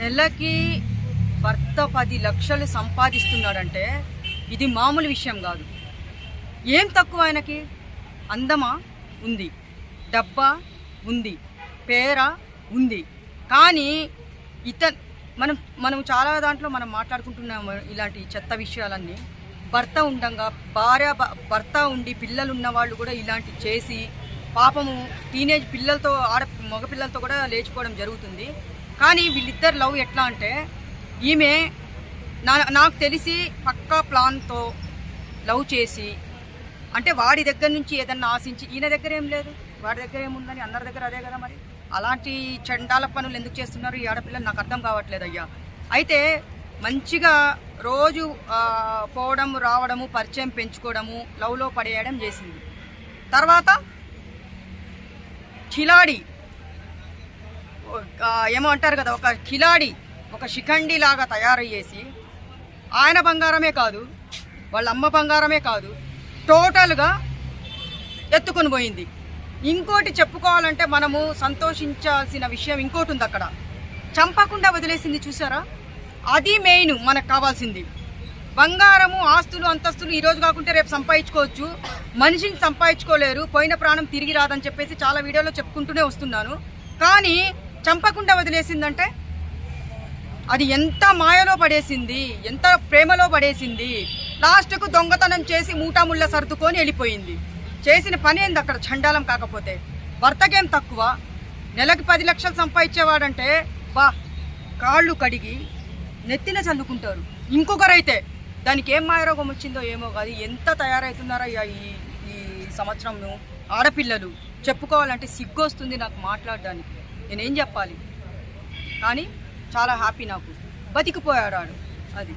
నెలకి భర్త 10 లక్షలు సంపాదిస్తున్నాడంటే ఇది మామూలు విషయం కాదు. ఏం తక్కువ ఆయనకి? అందమా ఉంది, డబ్బా ఉంది, పేర ఉంది. కానీ మనం చాలా దాంట్లో మనం మాట్లాడుకుంటున్నాము ఇలాంటి చెత్త విషయాలన్నీ. భర్త ఉండంగా భర్త ఉండి పిల్లలు ఉన్న వాళ్ళు కూడా ఇలాంటి చేసి పాపము టీనేజ్ పిల్లలతో మగపిల్లలతో కూడా లేచిపోవడం జరుగుతుంది. కానీ వీళ్ళిద్దరు లవ్ ఎట్లా అంటే, ఈమె నాకు తెలిసి పక్కా ప్లాన్తో లవ్ చేసి, అంటే వాడి దగ్గర నుంచి ఏదన్నా ఆశించి, ఈయన దగ్గర ఏం లేదు, వాడి దగ్గర ఏముందని అందరి దగ్గర అదే కదా. మరి అలాంటి చండాల పనులు ఎందుకు చేస్తున్నారు ఈ ఆడపిల్లలు నాకు అర్థం కావట్లేదు అయ్యా. అయితే మంచిగా రోజు పోవడం రావడము, పరిచయం పెంచుకోవడము, లవ్లో పడేయడం చేసింది. తర్వాత కిలాడి ఏమో అంటారు కదా, ఒక కిలాడి, ఒక శిఖండి లాగా తయారు చేసి ఆయన బంగారమే కాదు, వాళ్ళ అమ్మ బంగారమే కాదు, టోటల్గా ఎత్తుకొని పోయింది. ఇంకోటి చెప్పుకోవాలంటే మనము సంతోషించాల్సిన విషయం ఇంకోటి ఉంది. అక్కడ చంపకుండా వదిలేసింది చూసారా, అది మెయిన్ మనకు కావాల్సింది. బంగారము, ఆస్తులు, అంతస్తులు ఈరోజు కాకుంటే రేపు సంపాదించుకోవచ్చు, మనిషిని సంపాదించుకోలేరు, పోయిన ప్రాణం తిరిగి రాదని చెప్పేసి చాలా వీడియోలో చెప్పుకుంటూనే వస్తున్నాను. కానీ చంపకుండా వదిలేసిందంటే అది ఎంత మాయలో పడేసింది, ఎంత ప్రేమలో పడేసింది. లాస్ట్కు దొంగతనం చేసి మూటాముళ్ళ సర్దుకొని వెళ్ళిపోయింది. చేసిన పని ఏంది అక్కడ చండాలం కాకపోతే? భర్తకేం తక్కువ? నెలకి 10 లక్షలు సంపాదించేవాడంటే కాళ్ళు కడిగి నెత్తిన చల్లుకుంటారు. ఇంకొకరైతే దానికి ఏం మాయరోగం వచ్చిందో ఏమో కాదు, ఎంత తయారవుతున్నారో ఈ సంవత్సరం ఆడపిల్లలు. చెప్పుకోవాలంటే సిగ్గు వస్తుంది నాకు మాట్లాడడానికి, నేనేం చెప్పాలి. కానీ చాలా హ్యాపీ, నాకు బతికిపోయాడు అది.